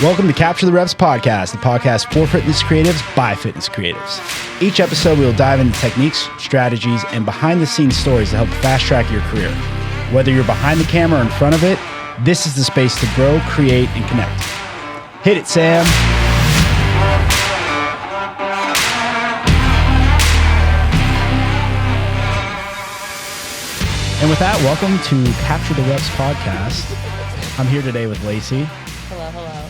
Welcome to Capture the Reps podcast, the podcast for fitness creatives by fitness creatives. Each episode, we will dive into techniques, strategies, and behind-the-scenes stories to help fast-track your career. Whether you're behind the camera or in front of it, this is the space to grow, create, and connect. Hit it, Sam. And with that, welcome to Capture the Reps podcast. I'm here today with Lacey. Hello.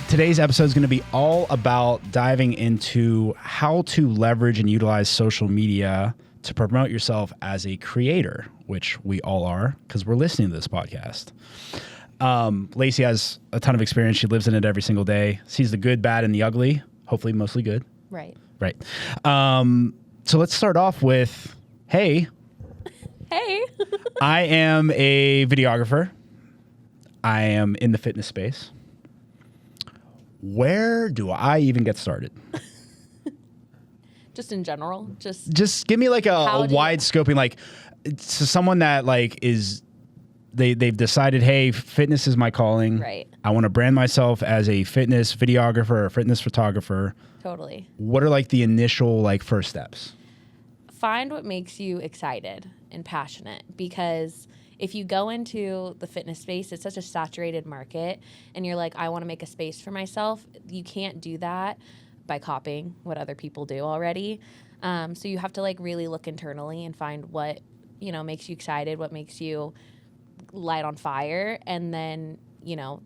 Today's episode is going to be all about diving into how to leverage and utilize social media to promote yourself as a creator, which we all are because we're listening to this podcast. Lacey has a ton of experience. She lives in it every single day, sees the good, bad, and the ugly, hopefully mostly good. Right. So let's start off with, hey. I am a videographer. I am in the fitness space. Where do I even get started? Just in general, just give me like a wide scoping, like to someone that like is they've decided, hey, fitness is my calling. Right. I want to brand myself as a fitness videographer or fitness photographer. Totally. What are like the initial like first steps? Find what makes you excited and passionate, because if you go into the fitness space, it's such a saturated market and you're like, I want to make a space for myself. You can't do that by copying what other people do already. So you have to like really look internally and find what, makes you excited, what makes you light on fire, and then,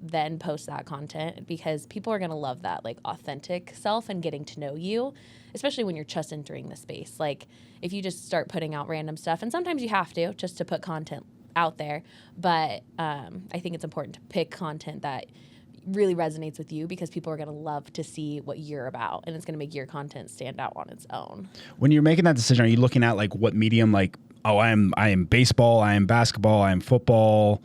then post that content, because people are going to love that like authentic self and getting to know you, especially when you're just entering the space. Like if you just start putting out random stuff, and sometimes you have to just to put content out there, but I think it's important to pick content that really resonates with you, because people are going to love to see what you're about, and it's going to make your content stand out on its own. When you're making that decision, are you looking at like what medium, like, oh, I am baseball, I am basketball, I am football,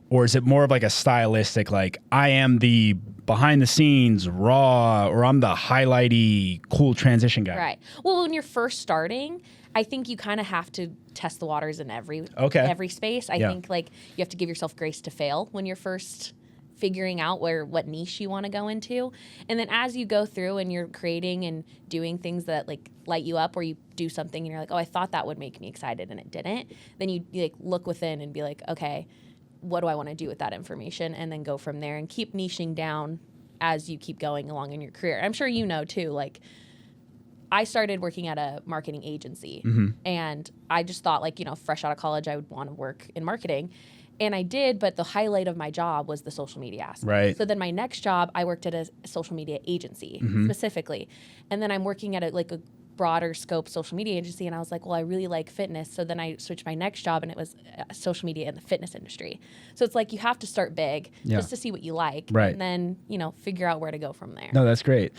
or is it more of like a stylistic, like I am the behind the scenes raw, or I'm the highlighty cool transition guy? Right. Well, when you're first starting, I think you kind of have to test the waters in every space. I think like you have to give yourself grace to fail when you're first figuring out what niche you want to go into. And then as you go through and you're creating and doing things that like light you up, or you do something and you're like, oh, I thought that would make me excited and it didn't, then you like look within and be like, okay, what do I want to do with that information? And then go from there and keep niching down as you keep going along in your career. I'm sure you know too, like I started working at a marketing agency, and I just thought like, fresh out of college, I would want to work in marketing. And I did, but the highlight of my job was the social media aspect. Right. So then my next job, I worked at a social media agency specifically. And then I'm working at a broader scope social media agency, and I was like, well, I really like fitness. So then I switched my next job, and it was social media in the fitness industry. So it's like you have to start big just to see what you like, and then, figure out where to go from there. No, that's great.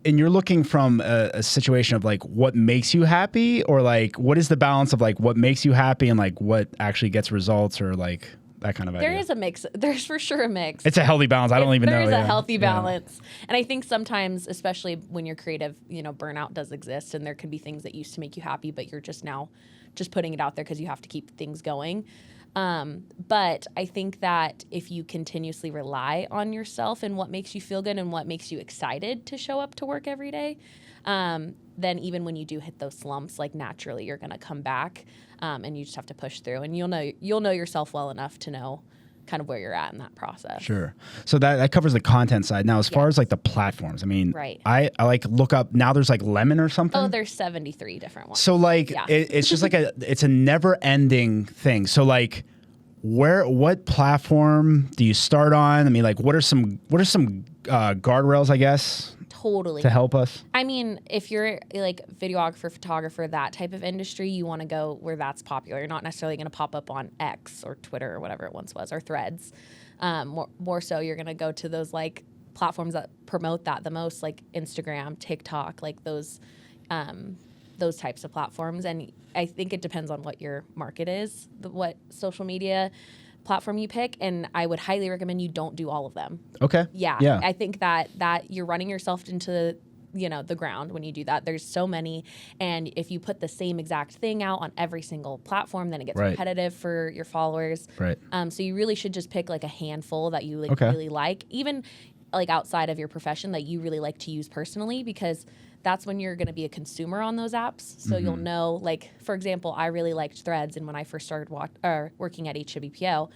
And you're looking from a situation of like what makes you happy, or like what is the balance of like what makes you happy and like what actually gets results, or like that kind of idea? There is a mix. There's for sure a mix. It's a healthy balance. I don't even know. There is a healthy balance. And I think sometimes, especially when you're creative, burnout does exist, and there can be things that used to make you happy, but you're just now just putting it out there because you have to keep things going. But I think that if you continuously rely on yourself and what makes you feel good and what makes you excited to show up to work every day, then even when you do hit those slumps, like naturally you're going to come back, and you just have to push through, and you'll know yourself well enough to know kind of where you're at in that process. Sure. So that covers the content side. Now, as far as like the platforms, I mean, I like look up now. There's like Lemon or something. Oh, there's 73 different ones. So like it's just like it's a never ending thing. So like what platform do you start on? I mean, like what are some guardrails, I guess? Totally. To help us? I mean, if you're like videographer, photographer, that type of industry, you want to go where that's popular. You're not necessarily going to pop up on X or Twitter or whatever it once was, or Threads. More so, you're going to go to those like platforms that promote that the most, like Instagram, TikTok, like those types of platforms. And I think it depends on what your market is, what social media platform you pick, and I would highly recommend you don't do all of them. Okay. Yeah. I think that you're running yourself into the ground when you do that. There's so many, and if you put the same exact thing out on every single platform, then it gets repetitive for your followers. Right. So you really should just pick like a handful that you Okay. really like, even like outside of your profession, that you really like to use personally, because that's when you're going to be a consumer on those apps. So you'll know, like, for example, I really liked Threads, and when I first started working at HWPO,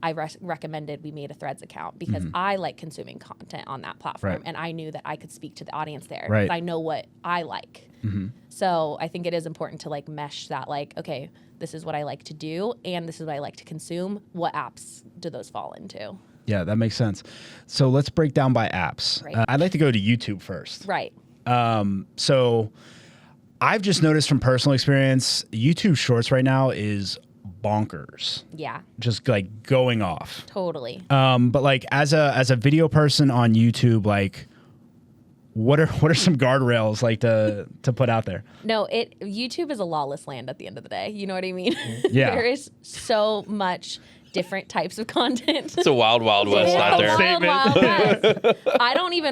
I recommended we made a Threads account because I like consuming content on that platform, and I knew that I could speak to the audience there. Right. I know what I like. So I think it is important to like mesh that, like, okay, this is what I like to do, and this is what I like to consume. What apps do those fall into? Yeah, that makes sense. So let's break down by apps. Right. I'd like to go to YouTube first. Right. So I've just noticed from personal experience, YouTube Shorts right now is bonkers. Yeah. Just like going off. Totally. But like as a video person on YouTube, like what are some guardrails like to put out there? No, YouTube is a lawless land at the end of the day. You know what I mean? Yeah. There is so much different types of content. It's a wild, wild west out there. Wild west.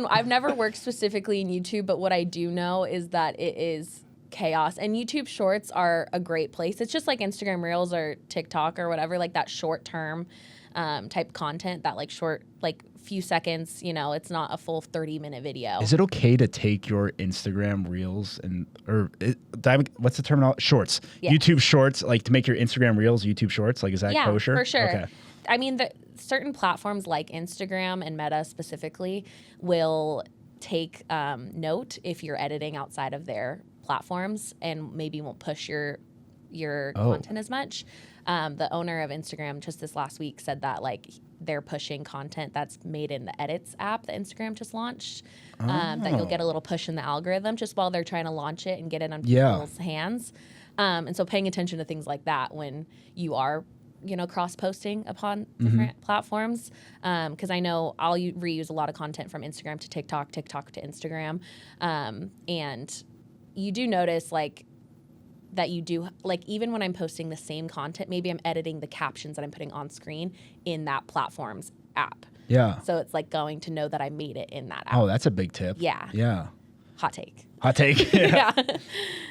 I've never worked specifically in YouTube, but what I do know is that it is chaos. And YouTube Shorts are a great place. It's just like Instagram Reels or TikTok or whatever, like that short term type content, that like short, like few seconds, it's not a full 30-minute video. Is it okay to take your Instagram Reels what's the terminology? Shorts. Yeah. YouTube Shorts, like to make your Instagram Reels YouTube Shorts? Like, is that kosher? Yeah, for sure. Okay. I mean, certain platforms like Instagram and Meta specifically will take note if you're editing outside of their platforms and maybe won't push your content as much. The owner of Instagram just this last week said that like they're pushing content that's made in the Edits app that Instagram just launched, that you'll get a little push in the algorithm just while they're trying to launch it and get it on people's hands. And so paying attention to things like that when you are cross-posting upon different platforms. Because I know I'll reuse a lot of content from Instagram to TikTok to Instagram. And you do notice like that you do, like even when I'm posting the same content, maybe I'm editing the captions that I'm putting on screen in that platform's app. Yeah. So it's like going to know that I made it in that app. Oh, that's a big tip. Yeah. Yeah. Hot take. Yeah.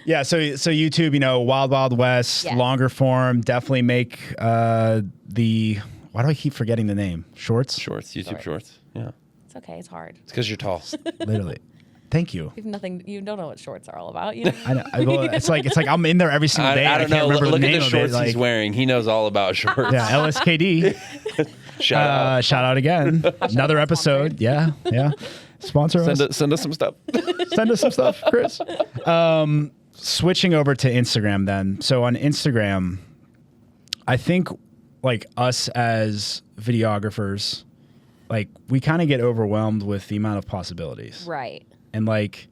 Yeah. So YouTube, Wild Wild West, longer form, definitely make why do I keep forgetting the name? Shorts? YouTube Shorts. Yeah. It's okay. It's hard. It's because you're tall. Literally. Thank you. You don't know what shorts are all about. I know. It's like I'm in there every single day. I don't know. Look at the shorts like, he's wearing. He knows all about shorts. Yeah, LSKD. Shout out again. Another episode. Yeah. Sponsor us. Send us some stuff. Send us some stuff, Chris. Switching over to Instagram then. So on Instagram, I think like us as videographers, like we kind of get overwhelmed with the amount of possibilities. Right. And like,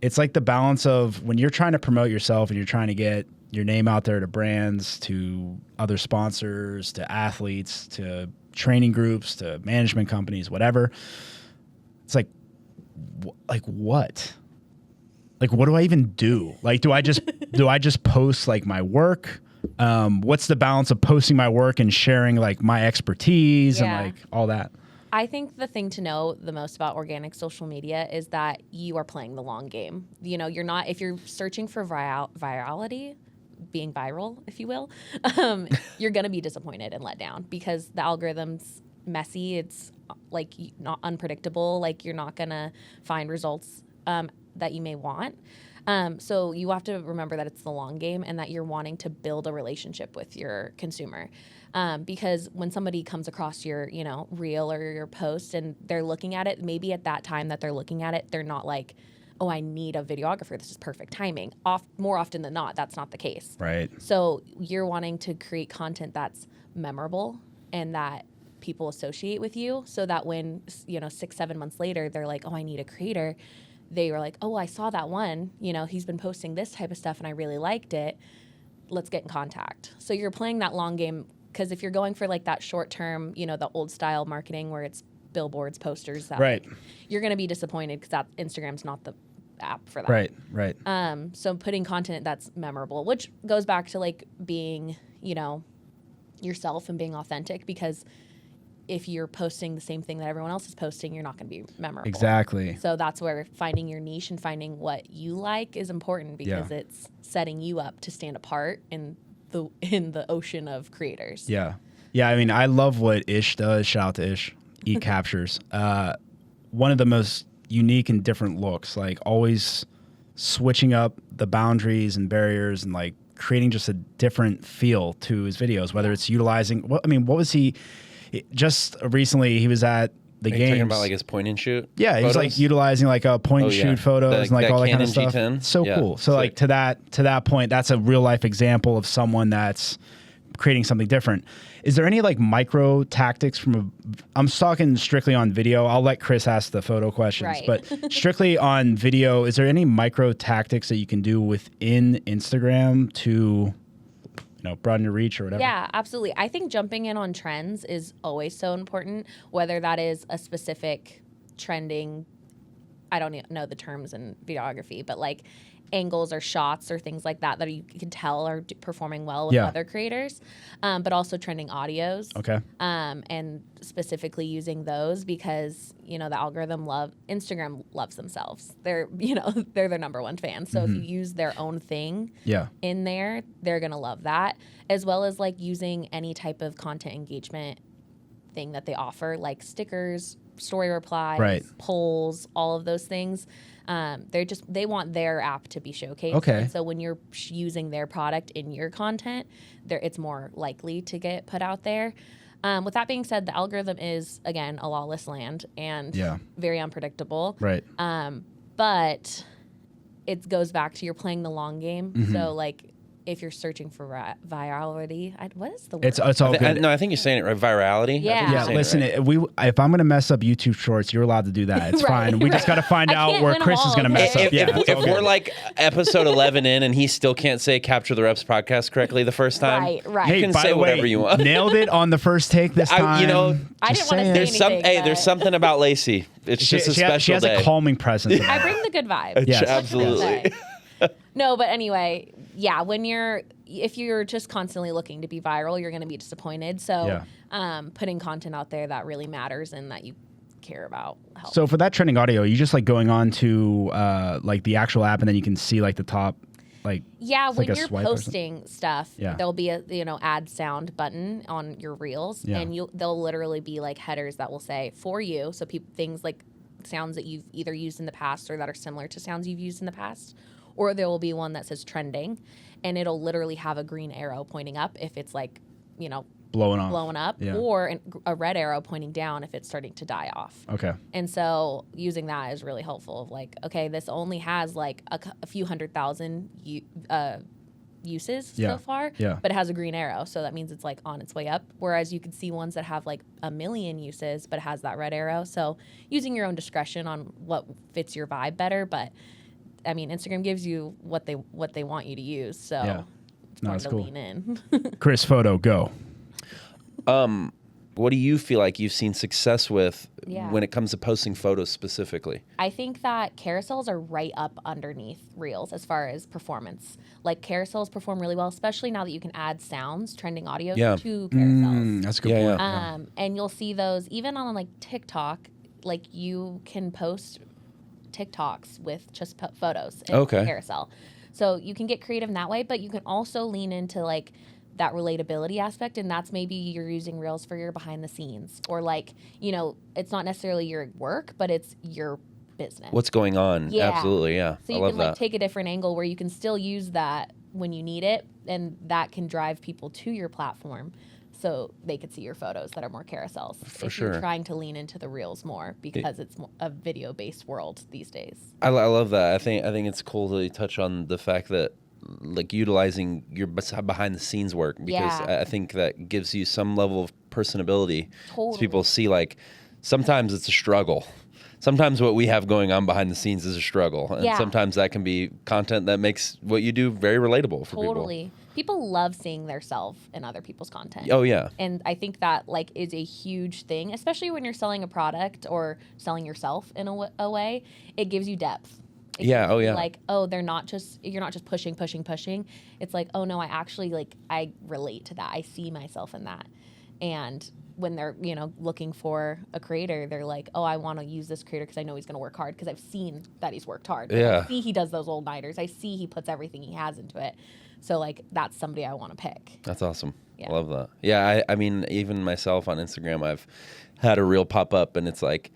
it's like the balance of when you're trying to promote yourself and you're trying to get your name out there to brands, to other sponsors, to athletes, to training groups, to management companies, whatever. It's like what? Like, what do I even do? Like, do I just post like my work? What's the balance of posting my work and sharing like my expertise and like all that? I think the thing to know the most about organic social media is that you are playing the long game. You're not, if you're searching for virality, being viral, if you will, you're going to be disappointed and let down because the algorithm's messy. It's like not unpredictable. Like you're not going to find results that you may want. So you have to remember that it's the long game and that you're wanting to build a relationship with your consumer. Because when somebody comes across your, reel or your post and they're looking at it, maybe at that time that they're looking at it, they're not like, oh, I need a videographer. This is perfect timing. More often than not, that's not the case. Right. So you're wanting to create content that's memorable and that people associate with you so that when, 6-7 months later, they're like, oh, I need a creator. They were like, oh, I saw that one. He's been posting this type of stuff and I really liked it. Let's get in contact. So you're playing that long game because if you're going for like that short term, the old style marketing where it's billboards, posters, that right, you're going to be disappointed because that Instagram's not the app for that. Right. So putting content that's memorable, which goes back to like being, yourself and being authentic because if you're posting the same thing that everyone else is posting, you're not going to be memorable. Exactly. So that's where finding your niche and finding what you like is important, because it's setting you up to stand apart in the ocean of creators. Yeah. Yeah, I mean, I love what Ish does. Shout out to Ish. Eat Captures. One of the most unique and different looks, like always switching up the boundaries and barriers and like creating just a different feel to his videos, whether it's utilizing, what was he, just recently he was at the games. Talking about like his point and shoot? Yeah, he was like utilizing like a point and shoot photos and like all that kind of stuff. G10? So cool. So like to that point, that's a real life example of someone that's creating something different. Is there any like micro tactics I'm talking strictly on video. I'll let Chris ask the photo questions, but strictly on video, is there any micro tactics that you can do within Instagram to, broaden your reach or whatever? Yeah, absolutely. I think jumping in on trends is always so important, whether that is a specific trending, I don't know the terms in videography, but like angles or shots or things like that you can tell are performing well with other creators, but also trending audios. Okay. And specifically using those because, the algorithm Instagram loves themselves. They're their number one fan. So if you use their own thing in there, they're going to love that, as well as like using any type of content engagement thing that they offer, like stickers, story replies, polls, all of those things. They want their app to be showcased. Okay. And so when you're using their product in your content, it's more likely to get put out there. With that being said, the algorithm is, again, a lawless land and very unpredictable. Right. But it goes back to you're playing the long game. So like, if you're searching for virality, what is the word? It's all good. No, I think you're saying it right. Virality. Yeah. Listen, if I'm gonna mess up YouTube Shorts, you're allowed to do that. It's fine. We just got to find out where Chris is gonna mess up. If we're like episode 11 in and he still can't say "Capture the Reps" podcast correctly the first time, right. You can say whatever you want. Nailed it on the first take this time. I didn't want to say anything. There's something about Lacey. It's just a special she has day. a calming presence. I bring the good vibes. Yes. Absolutely. No, but anyway, if you're just constantly looking to be viral, you're going to be disappointed. So putting content out there that really matters and that you care about helps. So for that trending audio, you just like going on to like the actual app and then you can see like the top, like when you're posting stuff, there'll be a add sound button on your reels, and they'll literally be like headers that will say for you. So things like sounds that you've either used in the past or that are similar to sounds you've used in the past. Or there will be one that says trending, and it'll literally have a green arrow pointing up if it's like, blowing up, or a red arrow pointing down if it's starting to die off. Okay. And so using that is really helpful. Of like, okay, this only has like a few 100,000 uses so far, but it has a green arrow, so that means it's like on its way up. Whereas you could see ones that have like 1 million uses, but it has that red arrow. So using your own discretion on what fits your vibe better, but I mean, Instagram gives you what they want you to use, so it's fun to lean in. Chris, photo, go. What do you feel like you've seen success with Yeah. when it comes to posting photos specifically? I think that carousels are right up underneath Reels as far as performance. Like carousels perform really well, especially now that you can add sounds, trending audio to carousels. That's a good point. And you'll see those even on like TikTok. Like you can post TikToks with just photos in the carousel. So you can get creative in that way, but you can also lean into like that relatability aspect, and that's maybe you're using Reels for your behind the scenes, or like, you know, it's not necessarily your work, but it's your business. What's going on? Yeah. Absolutely, yeah. So you can like take a different angle where you can still use that when you need it, and that can drive people to your platform so they could see your photos that are more carousels. For if sure. You're trying to lean into the Reels more because it's a video-based world these days. I love that. I think it's cool to touch on the fact that like utilizing your behind the scenes work, because I think that gives you some level of personability. Totally. So people see like sometimes it's a struggle. Sometimes what we have going on behind the scenes is a struggle. And sometimes that can be content that makes what you do very relatable for people. Totally. People love seeing their self in other people's content. Oh, yeah. And I think that like is a huge thing, especially when you're selling a product or selling yourself in a way. It gives you depth. It gives you like, oh, you're not just pushing. It's like, oh no, I actually I relate to that. I see myself in that. And when they're, looking for a creator, they're like, oh, I want to use this creator because I know he's going to work hard because I've seen that he's worked hard. Yeah. I see he does those old nighters. I see he puts everything he has into it. So, like, that's somebody I want to pick. That's awesome. Yeah. I love that. Yeah, I mean, even myself on Instagram, I've had a reel pop up, and it's like,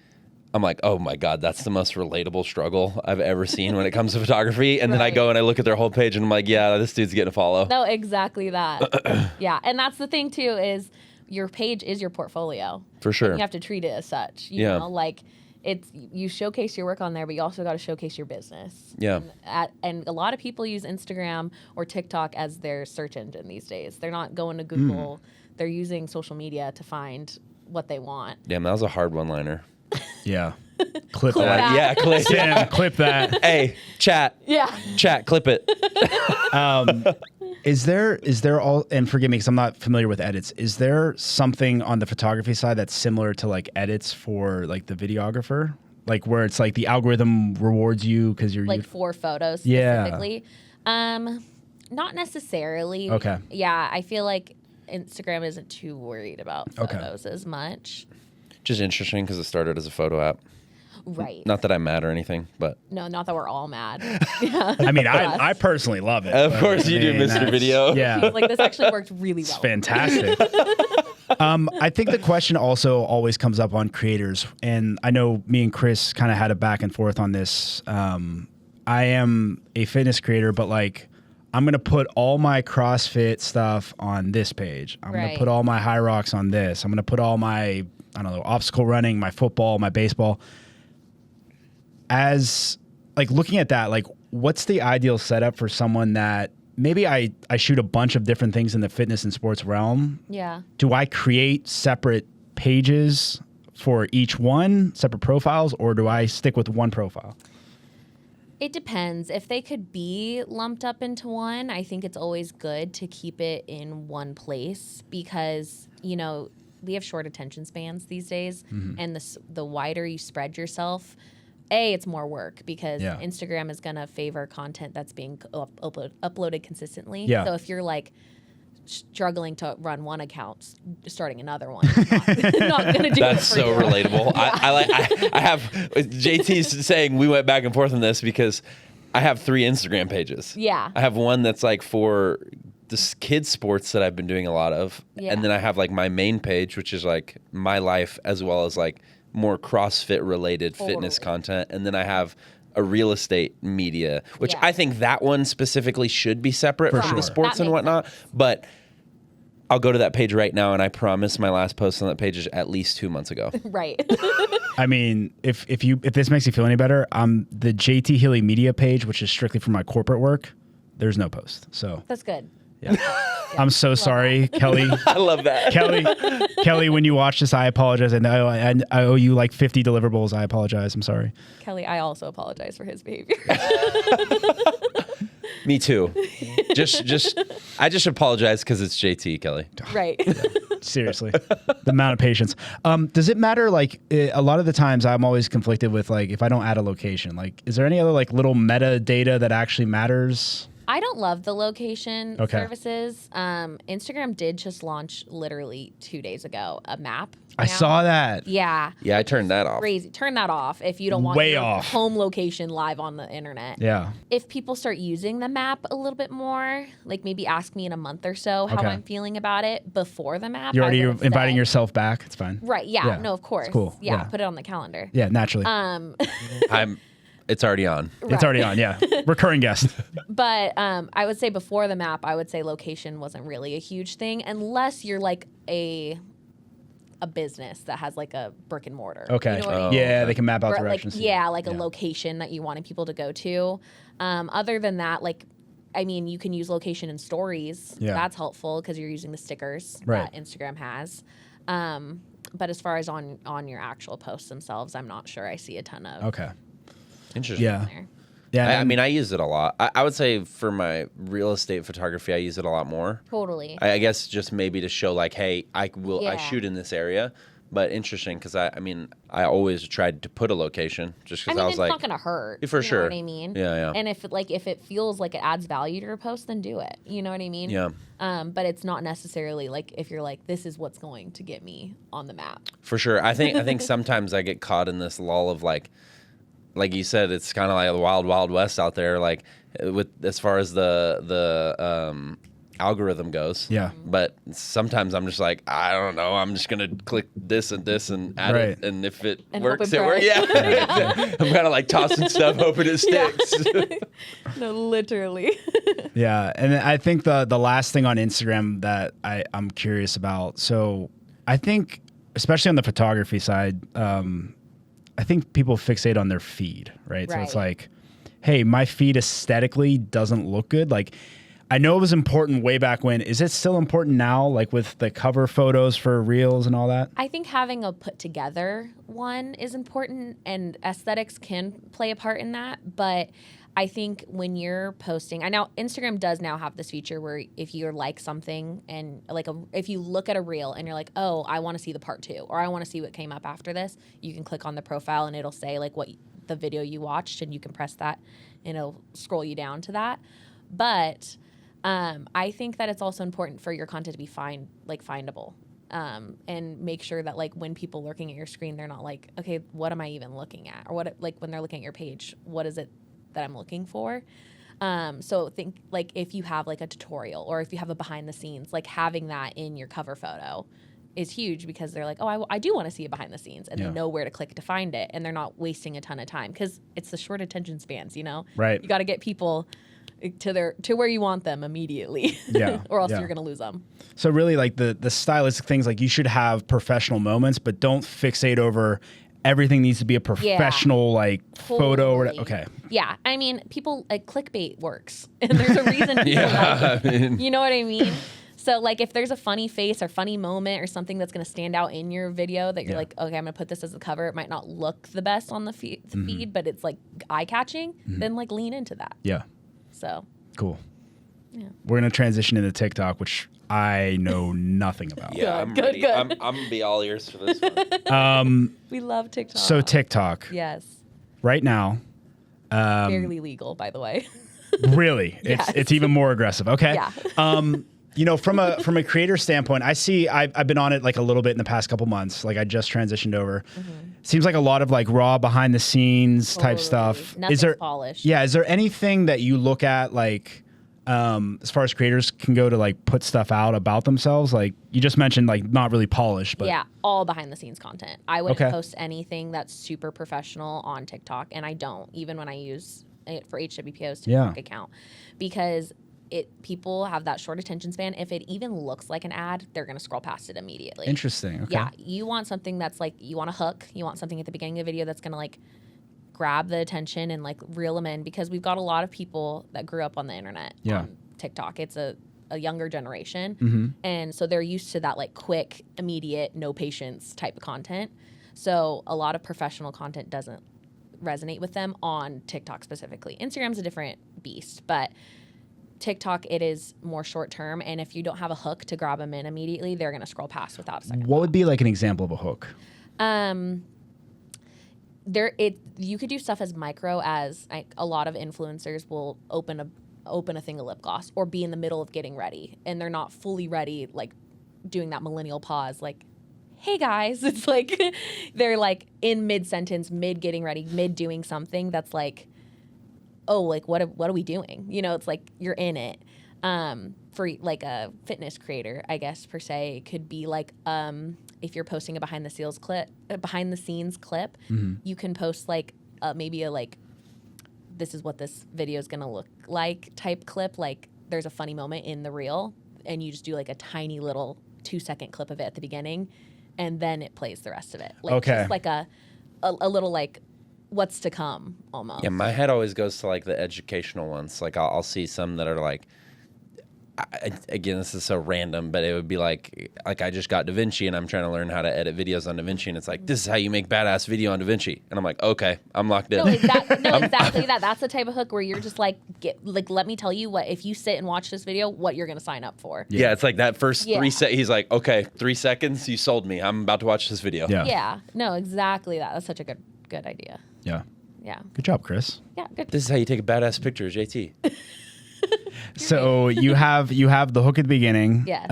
I'm like, oh my God, that's the most relatable struggle I've ever seen when it comes to photography. And then I go and I look at their whole page, and I'm like, yeah, this dude's getting a follow. No, exactly that. Yeah, and that's the thing, too, is your page is your portfolio. For sure. You have to treat it as such. You know, like, you showcase your work on there, but you also got to showcase your business. Yeah. And a lot of people use Instagram or TikTok as their search engine these days. They're not going to Google. They're using social media to find what they want. Damn, that was a hard one-liner. Yeah. Clip Clip that. that. Yeah, clip it. Sam, clip that. Hey, chat. Yeah. Chat, clip it. Is there all, and forgive me because I'm not familiar with edits, is there something on the photography side that's similar to like edits for like the videographer? Like where it's like the algorithm rewards you because you're Like for photos Yeah. specifically? Not necessarily. Okay. Yeah, I feel like Instagram isn't too worried about photos as much. Just interesting because it started as a photo app. Right. Not that I'm mad or anything, but No, not that we're all mad. Yeah. I mean, I personally love it. of but, course you I do, mean, Mr. that's- Video. Yeah. Like, this actually worked really well. It's fantastic. I think the question also always comes up on creators, and I know me and Chris kind of had a back and forth on this. I am a fitness creator, but like I'm going to put all my CrossFit stuff on this page. I'm going to put all my high rocks on this. I'm going to put all my, I don't know, obstacle running, my football, my baseball. As like looking at that, like what's the ideal setup for someone that maybe I shoot a bunch of different things in the fitness and sports realm? Yeah. Do I create separate pages for each one, separate profiles, or do I stick with one profile? It depends. If they could be lumped up into one, I think it's always good to keep it in one place because, we have short attention spans these days. And the wider you spread yourself, it's more work because Instagram is going to favor content that's being uploaded consistently. Yeah. So if you're like struggling to run one account, starting another one, not going to do That's it for so you. relatable. Yeah. I have JT's saying we went back and forth on this because I have 3 Instagram pages. Yeah. I have one that's like for the kids sports that I've been doing a lot of. Yeah. And then I have like my main page, which is like my life as well as like more CrossFit related fitness content. And then I have a real estate media, which I think that one specifically should be separate from the sports and whatnot. But I'll go to that page right now, and I promise my last post on that page is at least 2 months ago. Right. I mean, if this makes you feel any better, the JT Healy media page, which is strictly for my corporate work, there's no post. So That's good. yeah. I'm so sorry, Kelly. I love that. Kelly, when you watch this, I apologize. I know I owe you like 50 deliverables. I apologize. I'm sorry. Kelly, I also apologize for his behavior. Me too. I just apologize because it's JT, Kelly. Right. Seriously, the amount of patience. Does it matter? Like a lot of the times, I'm always conflicted with like if I don't add a location. Like, is there any other like little metadata that actually matters? I don't love the location Okay. services. Instagram did just launch literally 2 days ago a map. I saw that. Yeah. Yeah, I turned that off. Crazy. Turn that off if you don't want Way your off. home location live on the internet. Yeah. If people start using the map a little bit more, like maybe ask me in a month or so how Okay. I'm feeling about it before the map. You're already I would've inviting said- yourself back. It's fine. Right. Yeah. Yeah. No, of course. It's cool. Yeah, Yeah. Put it on the calendar. Yeah, naturally. It's already on. It's already on. Yeah. Recurring guest. But I would say before the map, I would say location wasn't really a huge thing unless you're like a business that has like a brick and mortar. Okay. You know what I mean? Yeah, they can map out Or, like, directions. yeah, like a location that you wanted people to go to. Other than that, like, I mean, you can use location in stories. Yeah. That's helpful because you're using the stickers Right. that Instagram has. But as far as on your actual posts themselves, I'm not sure I see a ton of Okay. Interesting. Yeah. there. Yeah. I mean, I use it a lot. I would say for my real estate photography, I use it a lot more. Totally. I guess just maybe to show like, hey, I Yeah. shoot in this area, But interesting because I mean, I always tried to put a location just because I was it's like, not gonna hurt. For sure. You know what I mean? Yeah. And if it feels like it adds value to your post, then do it. You know what I mean? Yeah. But it's not necessarily like if you're like, this is what's going to get me on the map. For sure. I think sometimes I get caught in this lull of like you said, it's kind of like the wild, wild west out there. Like with as far as the algorithm goes. Yeah. But sometimes I'm just like, I don't know. I'm just gonna click this and this and add it, and if it works, it works. Yeah. I'm kind of like tossing stuff, hoping it sticks. No, literally. Yeah, and I think the last thing on Instagram that I'm curious about. So I think, especially on the photography side, I think people fixate on their feed, right? So it's like, hey, my feed aesthetically doesn't look good. Like, I know it was important way back when. Is it still important now, like with the cover photos for reels and all that? I think having a put together one is important, and aesthetics can play a part in that. But I think when you're posting, I know Instagram does now have this feature where if you like something and if you look at a reel and you're like, oh, I want to see the part 2, or I want to see what came up after this, you can click on the profile and it'll say like what the video you watched, and you can press that and it'll scroll you down to that. But I think that it's also important for your content to be findable, and make sure that like when people are looking at your screen, they're not like, okay, what am I even looking at? Or what, like when they're looking at your page, what is it that I'm looking for? So think like if you have like a tutorial or if you have a behind the scenes, like having that in your cover photo is huge, because they're like, oh, I do want to see it behind the scenes, and they know where to click to find it, and they're not wasting a ton of time, because it's the short attention spans, you know? Right. You got to get people to where you want them immediately. Yeah. Or else you're going to lose them. So really like the stylistic things, like you should have professional moments, but don't fixate over everything needs to be a professional like photo or okay. Yeah. I mean, people like clickbait works, and there's a reason people like it. You know what I mean? So like if there's a funny face or funny moment or something that's going to stand out in your video that you're like, okay, I'm going to put this as a cover. It might not look the best on the feed, but it's like eye-catching. Then like lean into that. Yeah. So cool. Yeah. We're going to transition into TikTok, which I know nothing about. Yeah, I'm ready. I'm going to be all ears for this one. We love TikTok. So TikTok. Yes. Right now. Barely legal, by the way. Really? Yes. It's even more aggressive. Okay. Yeah. You know, from a creator standpoint, I see I've been on it like a little bit in the past couple months. Like I just transitioned over. Seems like a lot of like raw behind the scenes type stuff. Nothing's polished. Yeah. Is there anything that you look at like as far as creators can go to like put stuff out about themselves? Like you just mentioned like not really polished, but yeah, all behind the scenes content. I wouldn't post anything that's super professional on TikTok, and I don't, even when I use it for HWPO's TikTok account, because people have that short attention span. If it even looks like an ad, they're going to scroll past it immediately. Interesting. Okay. Yeah, you want something that's like, you want a hook. You want something at the beginning of the video that's going to like grab the attention and like reel them in, because we've got a lot of people that grew up on the internet on TikTok. It's a younger generation. And so they're used to that like quick, immediate, no patience type of content. So a lot of professional content doesn't resonate with them on TikTok specifically. Instagram's a different beast, but TikTok, it is more short term, and if you don't have a hook to grab them in immediately, they're going to scroll past without a second. What would be like an example of a hook? You could do stuff as micro as like a lot of influencers will open a thing of lip gloss or be in the middle of getting ready, and they're not fully ready, like doing that millennial pause, like, hey guys. It's like they're like in mid sentence, mid getting ready, mid doing something that's like, oh, like what are we doing? You know, it's like you're in it. For like a fitness creator, I guess per se, it could be like if you're posting a behind the scenes clip, you can post like maybe a like, this is what this video is gonna look like type clip. Like there's a funny moment in the reel, and you just do like a tiny little 2-second clip of it at the beginning, and then it plays the rest of it. Like just like a little like what's to come almost. Yeah, my head always goes to like the educational ones. Like I'll see some that are like again, this is so random, but it would be like I just got DaVinci and I'm trying to learn how to edit videos on DaVinci, and it's like, this is how you make badass video on DaVinci, and I'm like, okay, I'm locked in. No, exactly that. That's the type of hook where you're just like, let me tell you what, if you sit and watch this video, what you're gonna sign up for. Yeah, it's like that first 3 seconds. He's like, okay, 3 seconds, you sold me. I'm about to watch this video. Yeah. No, exactly that. That's such a good idea. Yeah. Yeah. Good job, Chris. Yeah. Good. This is how you take a badass picture, JT. So you have the hook at the beginning. Yes.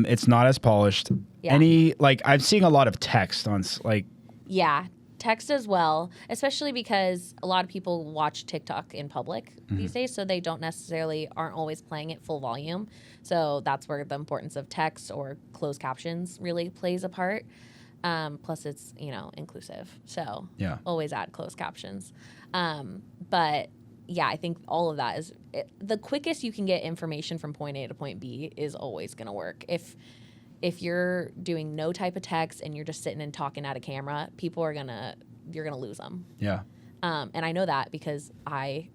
It's not as polished. Yeah. I'm seeing a lot of text on Yeah, text as well, especially because a lot of people watch TikTok in public these days, so they aren't always playing it full volume. So that's where the importance of text or closed captions really plays a part. Plus, it's inclusive, so always add closed captions. But yeah, I think all of that the quickest you can get information from point A to point B is always going to work. If you're doing no type of text and you're just sitting and talking at a camera, you're gonna lose them. Yeah. And I know that because I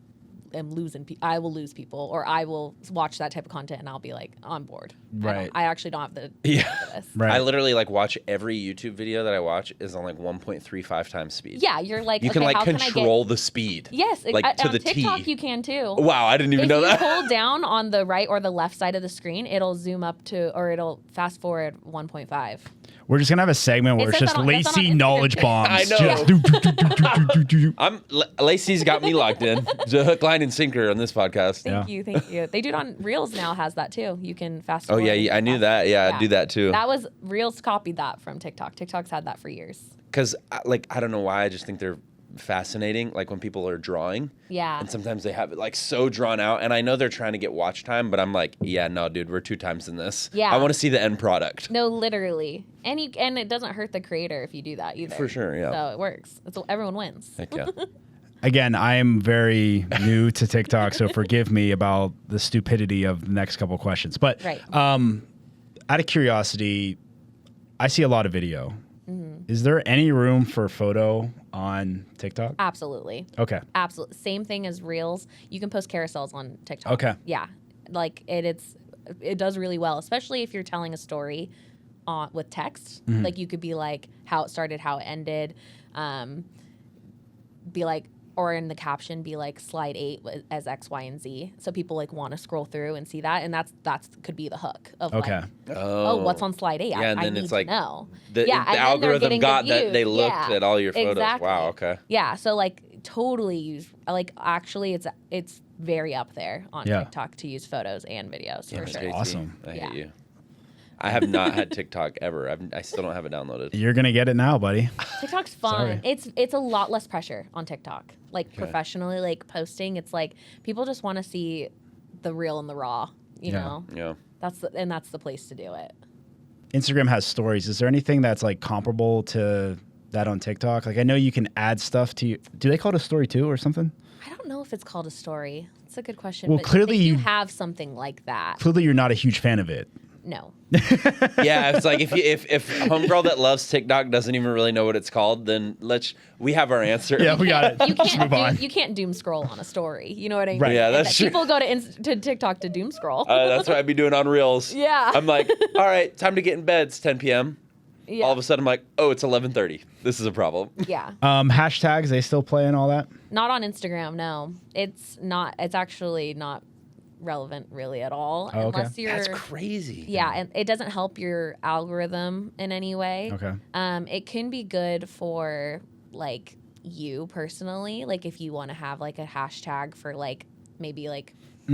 will lose people, or I will watch that type of content and I'll be like, I'm bored. Right. I actually don't have the Yeah. for this. Right. I literally watch every YouTube video that I watch is on 1.35 times speed. Yeah, you're like, You okay, can how control the speed. Yes, to on the TikTok T. you can too. Wow, I didn't even know that. If you hold down on the right or the left side of the screen, it'll zoom up to, or it'll fast forward 1.5 We're just gonna have a segment where it's says just that on Lacey Instagram. knowledge bombs. I know. Just do. Lacey's got me locked in. The hook, line, and sinker on this podcast. Thank you. They do it on Reels now. Has that too. You can fast Oh forward. yeah, I knew that. Yeah, I do that too. That was Reels copied that from TikTok. TikTok's had that for years. Because I don't know why, I just think they're fascinating. Like when people are drawing. Yeah. And sometimes they have it so drawn out, and I know they're trying to get watch time, but I'm like, yeah, no, dude, we're 2 times in this. Yeah. I want to see the end product. No, literally. And it doesn't hurt the creator if you do that either. For sure, yeah. So it works. Everyone wins. Heck yeah. Again, I am very new to TikTok, so forgive me about the stupidity of the next couple of questions. But Right. Out of curiosity, I see a lot of video. Mm-hmm. Is there any room for photo on TikTok? Absolutely. Okay. Absolutely. Same thing as Reels. You can post carousels on TikTok. Okay. Yeah. Like it does really well, especially if you're telling a story with text. Mm-hmm. Like you could be like how it started, how it ended. Be like, or in the caption, be like slide 8 as X, Y, and Z. So people want to scroll through and see that, and that's could be the hook of Okay. what's on slide 8? Yeah, and I then need it's to like know. The and then they're algorithm getting got the that views. they looked Yeah, at all your photos. exactly. Wow, okay. Yeah, so totally use actually it's very up there on TikTok to use photos and videos for sure. JT, Awesome. I Yeah. hate you. I have not had TikTok ever. I still don't have it downloaded. You're gonna get it now, buddy. TikTok's fun. It's a lot less pressure on TikTok. Professionally, posting, it's people just want to see the real and the raw. You know, Yeah. that's the place to do it. Instagram has stories. Is there anything that's comparable to that on TikTok? I know you can add stuff to you. Do they call it a story too or something? I don't know if it's called a story. It's a good question. Well, but clearly you you have something like that. Clearly, you're not a huge fan of it. No. Yeah, it's like if homegirl that loves TikTok doesn't even really know what it's called, then we have our answer. Yeah, we got it. You Let's move on. you can't doom scroll on a story. You know what I mean? Right. Yeah, that's true. People go to TikTok to doom scroll. That's what I'd be doing on Reels. Yeah. I'm like, all right, time to get in bed. It's 10 p.m. Yeah. All of a sudden, I'm like, oh, it's 11:30. This is a problem. Yeah. Hashtags, they still play and all that? Not on Instagram, no. It's actually not relevant really at all. Oh, okay. Unless you're That's crazy. Yeah, and it doesn't help your algorithm in any way. Okay. It can be good for you personally, if you want to have a hashtag for maybe Like a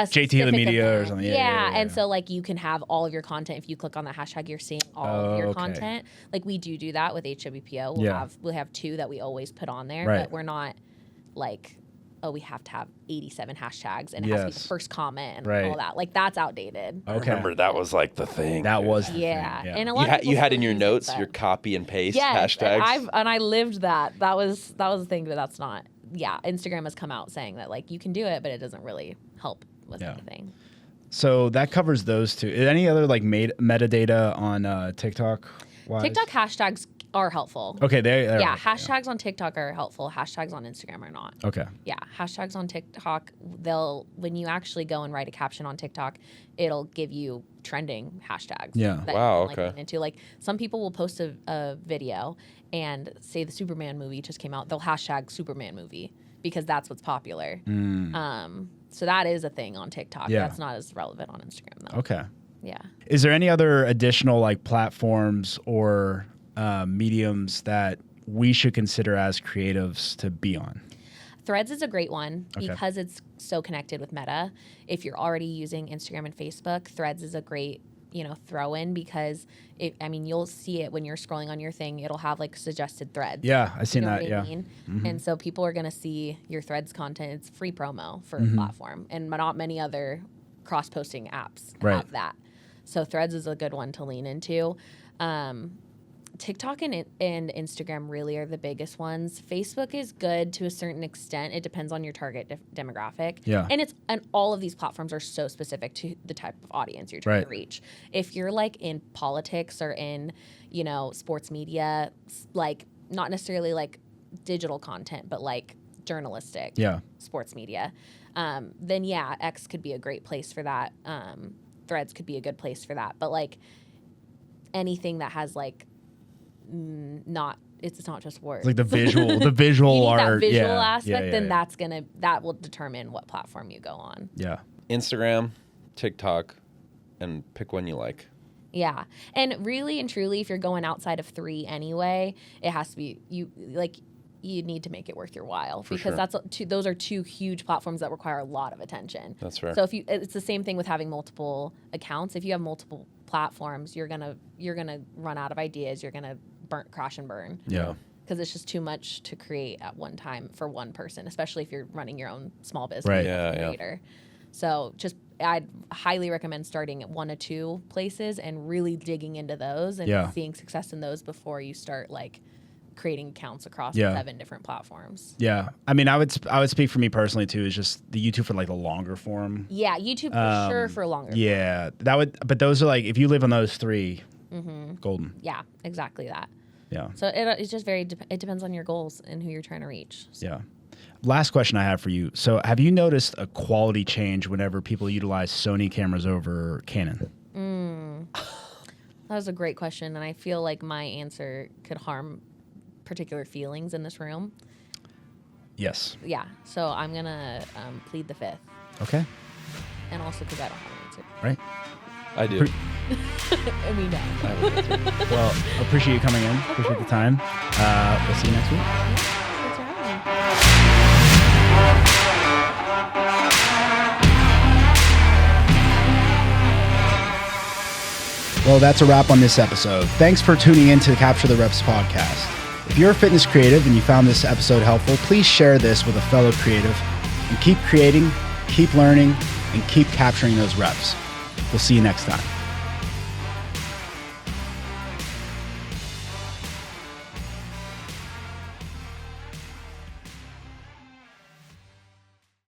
JT the specific media or event. something. Yeah, and so you can have all of your content. If you click on that hashtag, you're seeing all of your Okay. content. We do that with HWPO. We'll have 2 that we always put on there, Right. but we're not we have to have 87 hashtags and it has to be the Yes. first comment and Right. all that. That's outdated. I Okay. remember that was the thing. That was the Yeah. thing. And a lot of You people had in still your use it, notes but- your copy and paste Yes, hashtags. and I lived that. That was the thing, but that's not. Yeah, Instagram has come out saying that you can do it, but it doesn't really help with anything. So that covers those two. Any other metadata on TikTok? TikTok hashtags are helpful. Okay, Yeah, hashtags on TikTok are helpful. Hashtags on Instagram are not. Okay. Yeah, hashtags on TikTok, when you actually go and write a caption on TikTok, it'll give you trending hashtags. Yeah. That Wow, you can, okay. lean into. Like some people will post a video and say the Superman movie just came out. They'll hashtag Superman movie because that's what's popular. So that is a thing on TikTok. Yeah. That's not as relevant on Instagram though. Okay. Yeah. Is there any other additional like platforms or mediums that we should consider as creatives to be on? Threads is a great one Okay. because it's so connected with Meta. If you're already using Instagram and Facebook, Threads is a great, throw in because you'll see it when you're scrolling on your thing. It'll have like suggested threads. Yeah, I've seen You know that. what Yeah. I mean? And so people are going to see your Threads content. It's free promo for a platform, and not many other cross-posting apps have that. So Threads is a good one to lean into. TikTok and Instagram really are the biggest ones. Facebook is good to a certain extent. It depends on your target demographic. Yeah. And all of these platforms are so specific to the type of audience you're trying to reach. If you're like in politics or in, sports media, like not necessarily like digital content, but like journalistic sports media, then yeah, X could be a great place for that. Threads could be a good place for that. But like anything that has like it's not just words. Like the visual you need that visual aspect, then yeah. that will determine what platform you go on. Yeah. Instagram, TikTok, and pick one you like. Yeah. And really and truly, if you're going outside of 3 anyway, it has to be you need to make it worth your while because those are 2 huge platforms that require a lot of attention. That's fair. So it's the same thing with having multiple accounts. If you have multiple platforms, you're gonna run out of ideas. You're gonna crash and burn. Yeah. Because it's just too much to create at one time for one person, especially if you're running your own small business Right. as a creator. So I'd highly recommend starting at 1 or 2 places and really digging into those and seeing success in those before you start like creating accounts across 7 different platforms. Yeah. I mean, I would speak for me personally too, is just the YouTube for like the longer form. Yeah, YouTube for sure for longer. Yeah. But those are like, if you live on those 3, golden. Yeah, exactly that. Yeah. So it's just it depends on your goals and who you're trying to reach. So. Yeah. Last question I have for you. So have you noticed a quality change whenever people utilize Sony cameras over Canon? That was a great question, and I feel like my answer could harm particular feelings in this room. Yes. Yeah, so I'm going to plead the 5th. Okay. And also because I don't have an answer. Right. I do. And we know. Well, appreciate you coming in. Appreciate the time. We'll see you next week. Thanks for having me. Well, that's a wrap on this episode. Thanks for tuning in to the Capture the Reps podcast. If you're a fitness creative and you found this episode helpful, please share this with a fellow creative and keep creating, keep learning, and keep capturing those reps. We'll see you next time.